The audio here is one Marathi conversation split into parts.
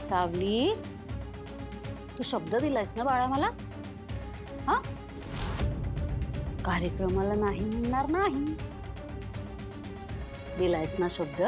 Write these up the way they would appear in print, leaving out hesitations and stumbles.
सावली, तू शब्द दिलायस ना बाळा मला? हा, कार्यक्रमाला नाही म्हणणार नाही, दिलायस ना शब्द?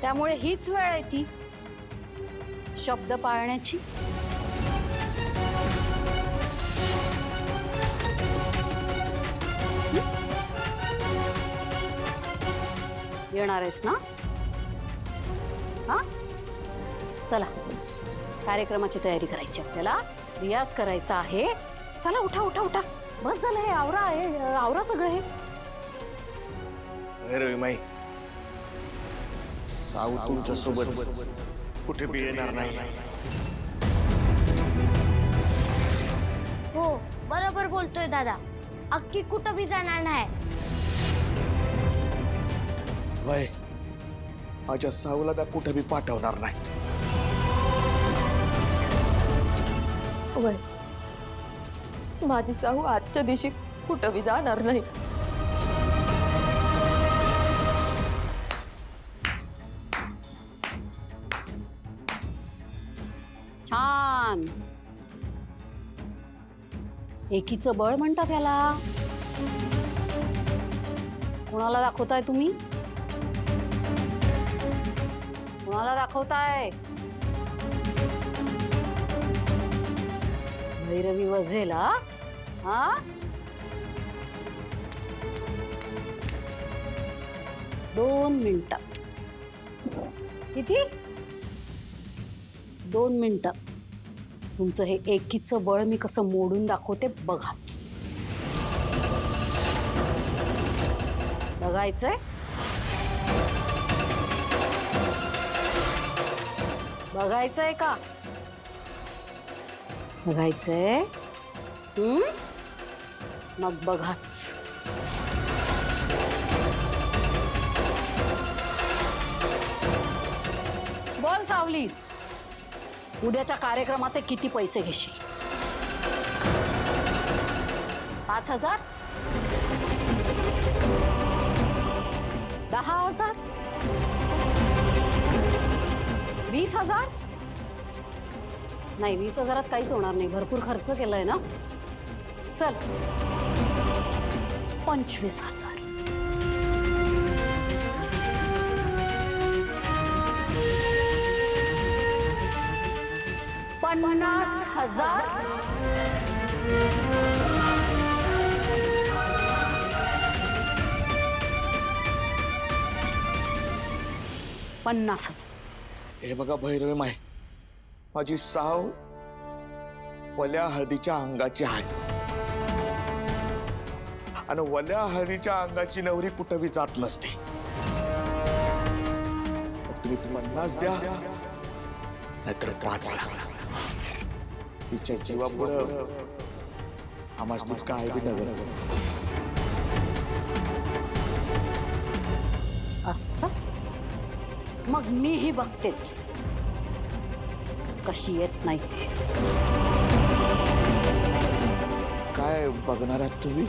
त्यामुळे हीच वेळ आहे ती शब्द पाळण्याची. येणार आहेस ना? हा, चला, कार्यक्रमाची तयारी करायची, आपल्याला रियाज करायचा आहे. चला उठा उठा उठा, बस झालं, हे आवरा आहे, आवरा सगळं हे. रविमाई, साऊ तुमच्या सोबत कुठे बी येणार नाही. हो, बरोबर बोलतोय दादा. अक्की कुठं बी जाणार नाही. वय, माझ्या साऊला का कुठे बी पाठवणार नाही. वय, माझी साहू आजच्या दिवशी कुठं बी जाणार नाही. छान, एकीचं बळ म्हणतात त्याला. कोणाला दाखवताय तुम्ही? कोणाला दाखवताय? भैरवी वझेला? हा, 2 मिनिटात. किती? 2 मिनिटात तुमचं हे एकीचं बळ मी कसं मोडून दाखवते बघाच. बघायचंय? बघायचंय का? बघायचंय? मग बघाच. बोल सावली, उद्याच्या कार्यक्रमाचे किती पैसे घेशील? 5,000? 10,000? 20,000? नाही, 20,000 काहीच होणार नाही, भरपूर खर्च केलाय ना. चल, 25,000. 50,000? 50,000. हे बघा भैरवी माय, माझी साव वल्या हळदीच्या अंगाची आहे, आणि वल्या हळदीच्या अंगाची नवरी कुठं बी जात नसते. तुम्ही 50 द्या, नाहीतर 5 लाख. तिच्या जीवापुढं आम्हाला काय बी नगर. असं? मग मीही बघतेच कशी येत नाही ते. काय बघणार आहात तुम्ही?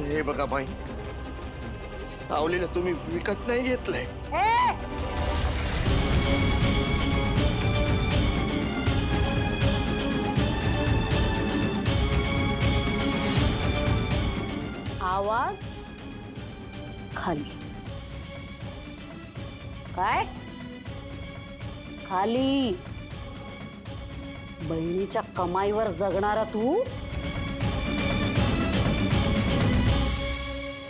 हे बघा बाई, सावलीला तुम्ही विकत नाही घेतलंय. आवाज खाली. काय? खाली. बहिणीच्या कमाईवर जगणारा तू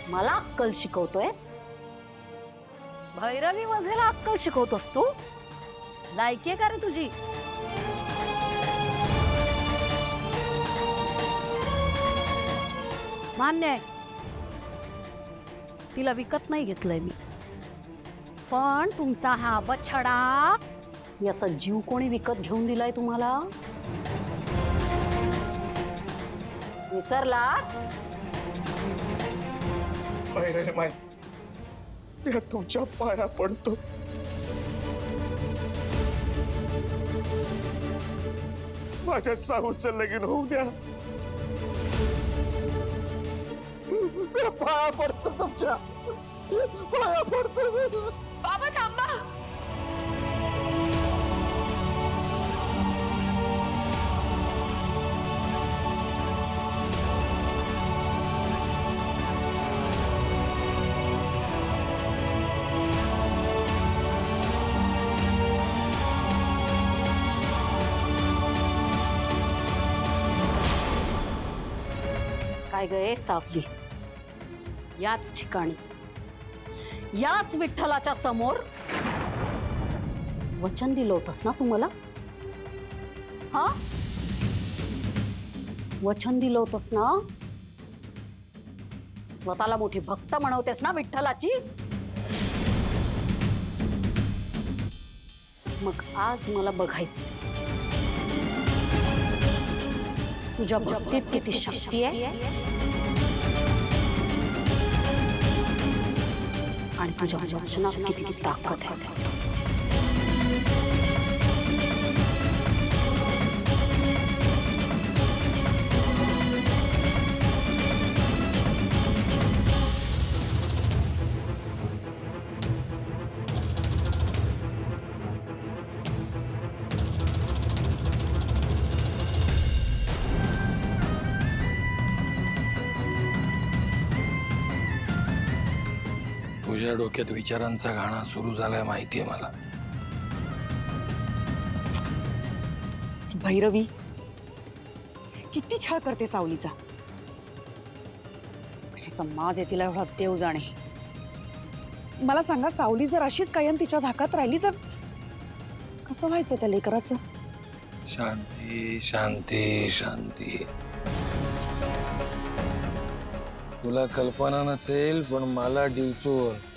मला अक्कल शिकवतोयस? भैरवी वझेला अक्कल शिकवतोस तू? लायकी आहे का रे तुझी? मान्य आहे, तिला विकत नाही घेतलंय मी, पण तुमचा हा बछडा, याचा जीव कोणी विकत घेऊन दिलाय तुम्हाला? विसरला? माय, मी तुमच्या पाया पडतो. माझ्या साऊचं लगीन होऊ द्या. तुमच्या पाया पडतो, तुमच्या पाया पडतो मी तुमच्या. बाबा थांबा. काय गये सावली, याच ठिकाणी याच विठ्ठलाच्या समोर वचन दिलं होतंस ना तू मला? हा, वचन दिलं होतंस ना? स्वतःला मोठी भक्त म्हणवतेस ना विठ्ठलाची? मग आज मला बघायचं तुझ्या भक्तीत किती शक्ती आहे आणि तुझ्या वचनात किती ताकद आहे. तुझ्या डोक्यात विचारांचा घाणा सुरू झालाय माहितीये मला. भैरवी किती छळ करते सावलीचा. कशाचा माज आहे तिला एवढा देव जाणे. मला सांगा, सावली जर अशीच कायम तिच्या धाकात राहिली तर कसं व्हायचं त्या लेकराचं? शांती शांती शांती. तुला कल्पना नसेल, पण मला डिवचून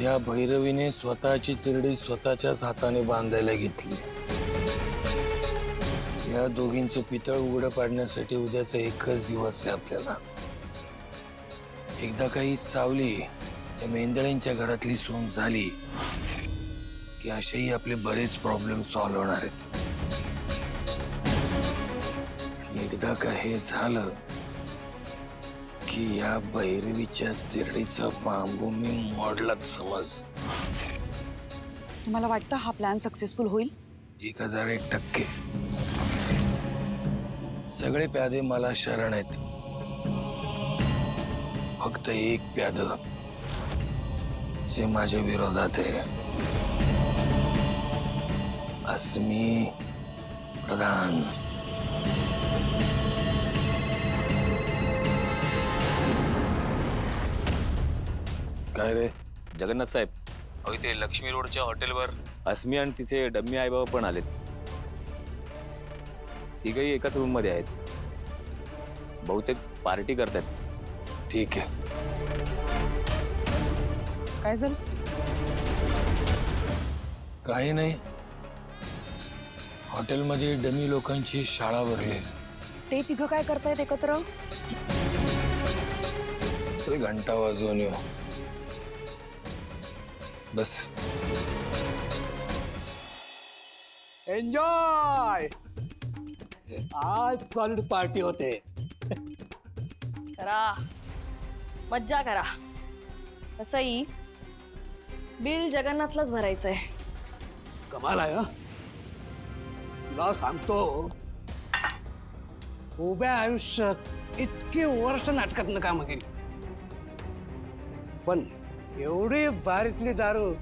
या भैरवीने स्वतःची तिरडी स्वतःच्याच हाताने बांधायला घेतली. या दोघींचं पितळ उघडं पाडण्यासाठी उद्याचा एकच दिवस आहे आपल्याला. एकदा काही सावली त्या मेंदळींच्या घरातली सून झाली की असेही आपले बरेच प्रॉब्लेम सॉल्व्ह होणार आहेत. एकदा का हे झालं की या भैरवीच्या तिरडीचा बांबू मी मोडलाच समज. तुम्हाला वाटतं हा प्लॅन सक्सेसफुल होईल? 1001%. सगळे प्यादे मला शरण आहेत. फक्त एक प्याद जे माझ्या विरोधात आहे. अस्मी प्रधान. काय रे जगन्नाथ साहेब, अहो इथे लक्ष्मी रोडच्या हॉटेलवर अस्मी आणि तिचे डम्मी आईबाबा पण आलेत. तिघही एकाच रूम मध्ये आहेत. बहुतेक पार्टी करतात. ठीक आहे. काय झालं? काही नाही. हॉटेलमध्ये डमी लोकांची शाळा भरली. ते तिघं काय करतायत एकत्र? तरी घंटा वाजवून येऊ. बस. एन्जॉय. आज सॉलिड पार्टी होते. करा, मज्जा करा. तसंही बिल जगन्नाथलाच भरायचंय. कमाल आहे हं? तुला सांगतो, उभ्या आयुष्यात इतकी वर्ष नाटकातनं कामं केली, पण एवढी बारीतली दारू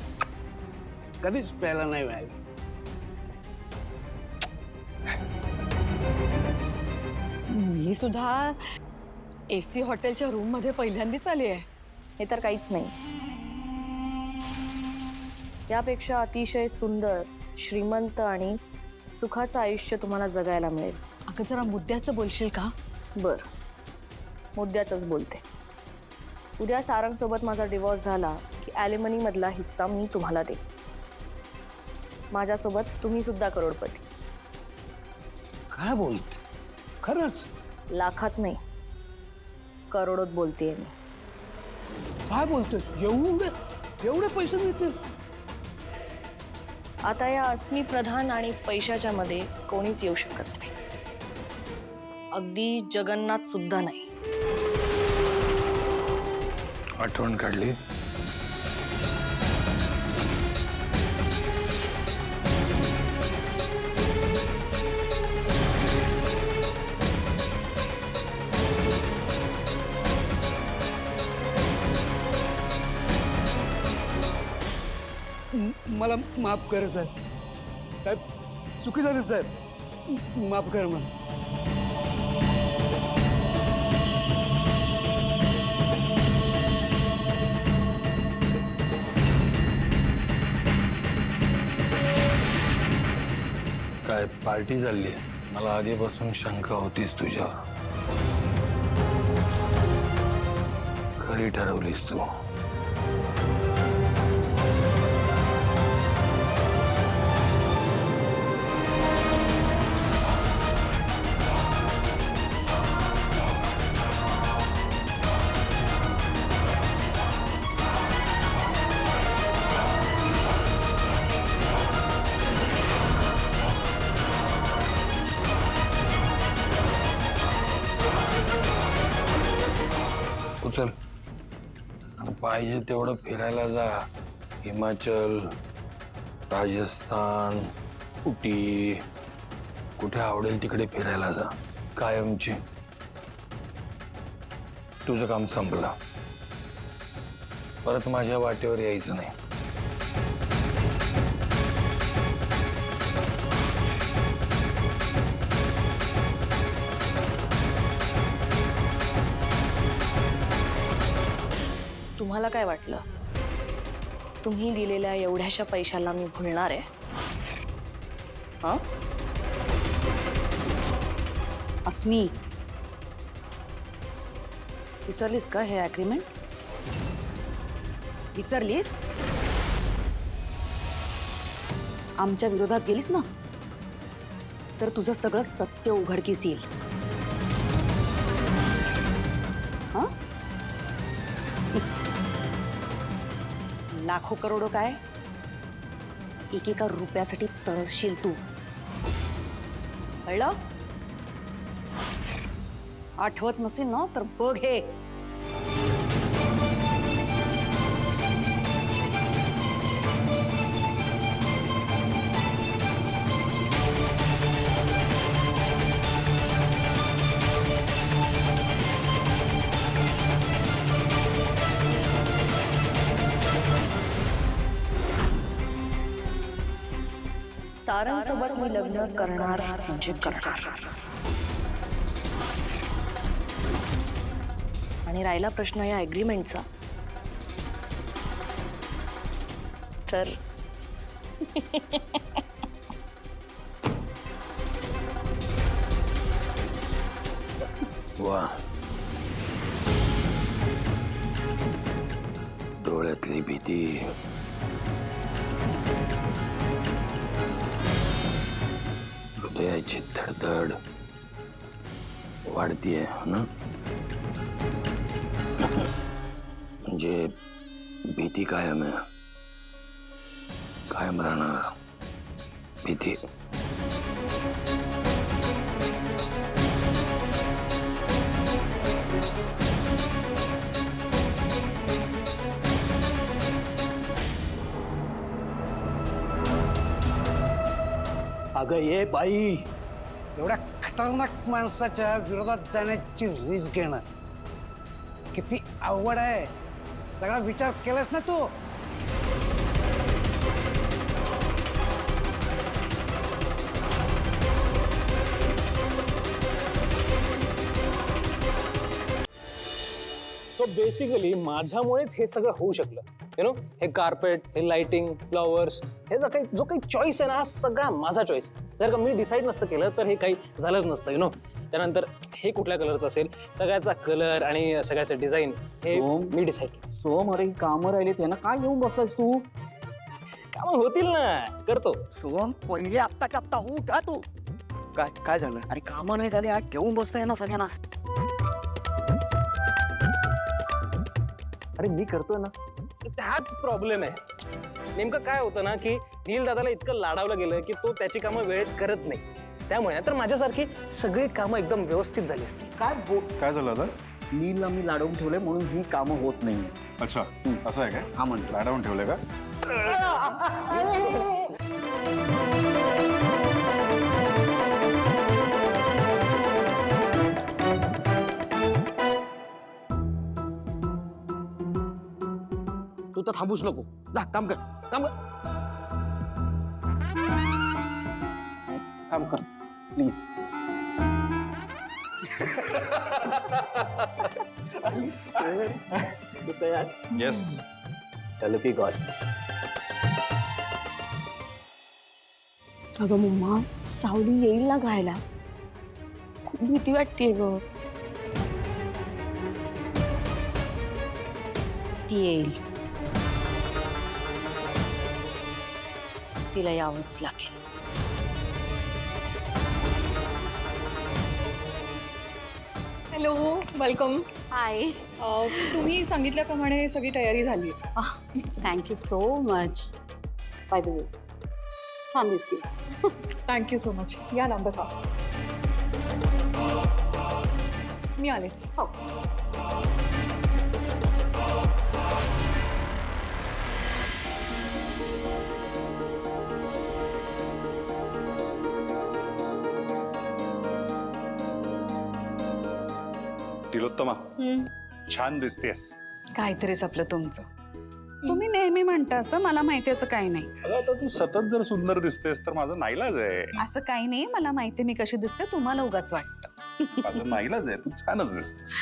कधीच प्यायला नाही मिळाली. मी सुद्धा AC हॉटेलच्या रूम मध्ये पहिल्यांदाच आली आहे. हे तर काहीच नाही. यापेक्षा अतिशय सुंदर, श्रीमंत आणि सुखाचं आयुष्य तुम्हाला जगायला मिळेल. अगं जरा मुद्द्याचं बोलशील का? बर, मुद्द्याचंच बोलते. उद्या सारंगसोबत माझा डिवॉर्स झाला की ॲलिमनीमधला हिस्सा मी तुम्हाला दे. माझ्यासोबत तुम्ही सुद्धा करोडपती. काय बोलते? खरंच? लाखात नाही, करोडोत बोलतेय मी. काय बोलतोस? एवढे पैसे मिळतील? आता या अस्मी प्रधान आणि पैशाच्या मध्ये कोणीच येऊ शकत नाही. अगदी जगन्नाथ सुद्धा नाही. आठवण काढली. मला माफ कर साहेब. साहेब चुकी झाली साहेब, माफ कर मला. काय पार्टी झाली? मला आधीपासून शंका होतीच तुझ्यावर. खरी ठरवलीस तू. उचल आणि पाहिजे तेवढं फिरायला जा. हिमाचल, राजस्थान, उटी, कुठे आवडेल तिकडे फिरायला जा. कायमची. तुझं काम संपलं. परत माझ्या वाटेवर यायचं नाही. तुम्हाला काय वाटलं तुम्ही दिलेल्या एवढ्याशा पैशाला मी भुलणार आहे? हां, अस्मी, विसरलीस का हे ॲग्रीमेंट? विसरलीस? आमच्या विरोधात गेलीस ना तर तुझं सगळं सत्य उघडकीस येईल. हां, लाखो करोडो काय एकेका रुपयासाठी तरसशील तू. कळलं? आठवत नसेल ना तर बघ हे. सारंगसोबत मी लग्न करणार म्हणजे करणार. आणि राहिला प्रश्न या ॲग्रीमेंटचा, तर वा, डोळ्यातली भीती, हृदयाची धडधड वाढतीये ना. म्हणजे भीती कायम आहे, कायम राहणार भीती. अगं ये बाई, एवढ्या खतरनाक माणसाच्या विरोधात जाण्याची रिस्क घेणं किती अवघड आहे. सगळा विचार केलास ना तू? सो बेसिकली माझ्यामुळेच हे सगळं होऊ शकलं. यु नो, हे कार्पेट, हे लाइटिंग, फ्लॉवर्स, हे जो काही चॉईस आहे ना, हा सगळा माझा चॉईस. जर का मी डिसाईड नसतं केलं तर हे काही झालंच नसतं. यु नो, त्यानंतर हे कुठल्या कलरचं असेल, सगळ्याचा कलर आणि सगळ्याचं डिझाईन हे मी डिसाईड केलं. सोहम, अरे कामं राहिली ते ना, काय घेऊन बसलास तू? कामं होतील ना, करतो. सोहम, पहिले आत्ताच्या आत्ता उठ हा तू. काय काय झालं? अरे कामं नाही झाली, आज घेऊन बसताय ना सगळ्यांना. अरे मी करतोय ना. हाच प्रॉब्लेम आहे. नेमकं काय होतं ना की नील दादाला इतकं लाडावलं गेलं की तो त्याची कामं वेळेत करत नाही. त्यामुळे तर माझ्यासारखी सगळी कामं एकदम व्यवस्थित झाली असती. काय झालं आता? नीलला मी लाडवून ठेवलंय म्हणून ही कामं होत नाहीये. अच्छा असं आहे काय? हा म्हणतो. मॅडम ठेवले का? तू तर थांबूच नको. जा काम कर, काम कर. काम कर प्लीज. येस. की गॉसेस. अगं मम्मा, सावली येईल ना घायला. खूप भीती वाटतेय ग. ती येईल. तिला यावंच लागेल. Hello, welcome. हाय. तुम्ही सांगितल्याप्रमाणे सगळी तयारी झाली. Thank you so much. By the way, छान दिसतेस. Thank you so much. या ना बसा. मी आलेच. हो. तिलोत्तमा, छान दिसतेस. काहीतरीच आपलं तुमचं. तुम्ही नेहमी म्हणता असं, मला माहिती असं काही नाही. अगं आता तू सतत जर सुंदर दिसतेस तर माझा नाईलाज आहे. असं काही नाही, मला माहिती मी कशी दिसते, तुम्हाला उगाच वाटतं. माझा नाईलाज आहे, तू छानच दिसतेस.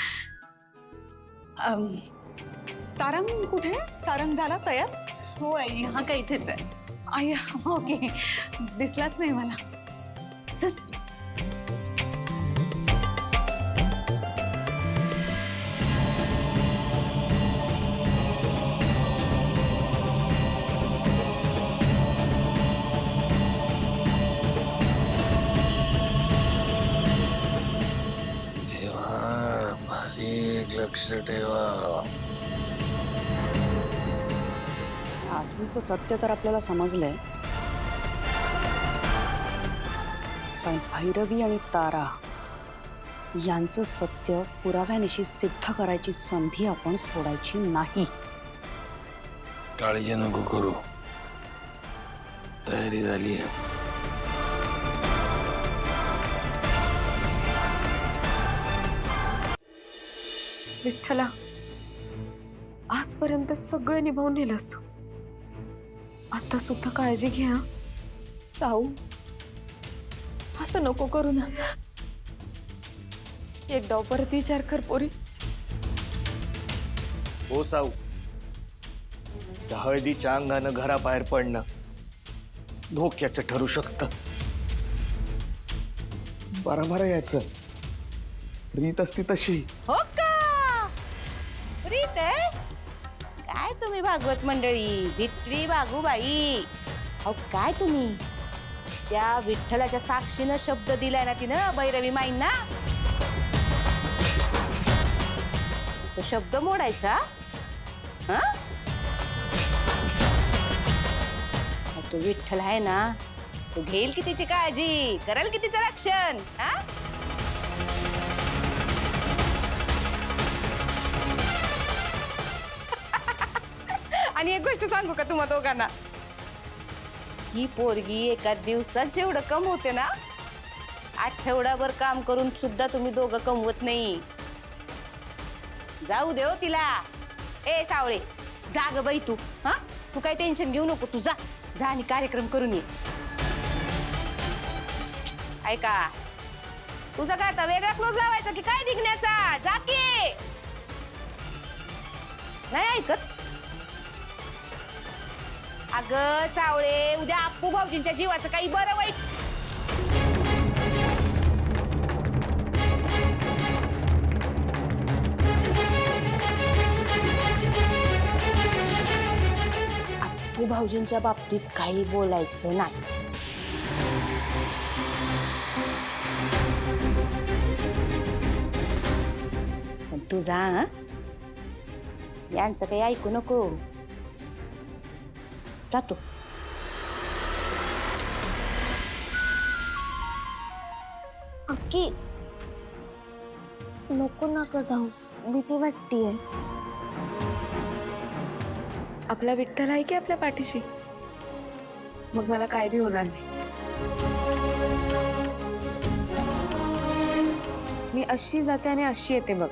सारंग कुठे? सारंग झाला तयार? हो आई, हा का इथेच आहे. आई, ओके. दिसलाच नाही मला. चल. लक्ष ठेवा. आसमीचं सत्य तर आपल्याला समजलंय, पण भैरवी आणि तारा यांचं सत्य पुराव्यानिशी सिद्ध करायची संधी आपण सोडायची नाही. काळजी नको करू, तयारी झाली आहे. विठ्ठला, आजपर्यंत सगळं निभावून नेलंस तू. आता सुद्धा काळजी घ्या. साऊ, असं नको करू ना. एकदा परत विचार कर पोरी. हो साऊ, हळदीच्या अंगानं घराबाहेर पडणं धोक्याचं ठरू शकतं. बरोबर यायचं रीत असती तशी. हो का? रीत आहे काय? तुम्ही भागवत मंडळी, भित्री बागूबाई. अहो काय तुम्ही त्या विठ्ठलाच्या साक्षीनं शब्द दिलाय ना तिनं भैरवी माईंना, तो शब्द मोडायचा. हा, तो विठ्ठल आहे ना, तो घेईल की तिची काळजी, करेल की तिचं रक्षण. हा, आणि एक गोष्ट सांगू का तुम्हा दोघांना? ही पोरगी एका दिवसात जेवढं कमवते ना, आठवडाभर काम करून सुद्धा तुम्ही दोघं कमवत नाही. जाऊ दे हो तिला. ए सावळे, जा ग बाई तू. हा, तू काही टेन्शन घेऊ नको. तू जा जा आणि कार्यक्रम करून ये. ऐका, तुझा काय आता वेगळा क्लोज लावायचा की काय निघण्याचा? जा की. नाही ऐकत? अगं सावळे, उद्या अप्पू भाऊजींच्या जीवाचं काही बरं वाईट. अप्पू भाऊजींच्या बाबतीत काही बोलायचं नाही. पण तू जा, हं? यांचं काही ऐकू नको. जातो. अक्की, नको नका जाऊ, भीती वाटतीये. आपला विठ्ठल आहे की आपल्या पाठीशी, मग मला काय बी होणार नाही. मी अशी जाते आणि अशी येते बघ.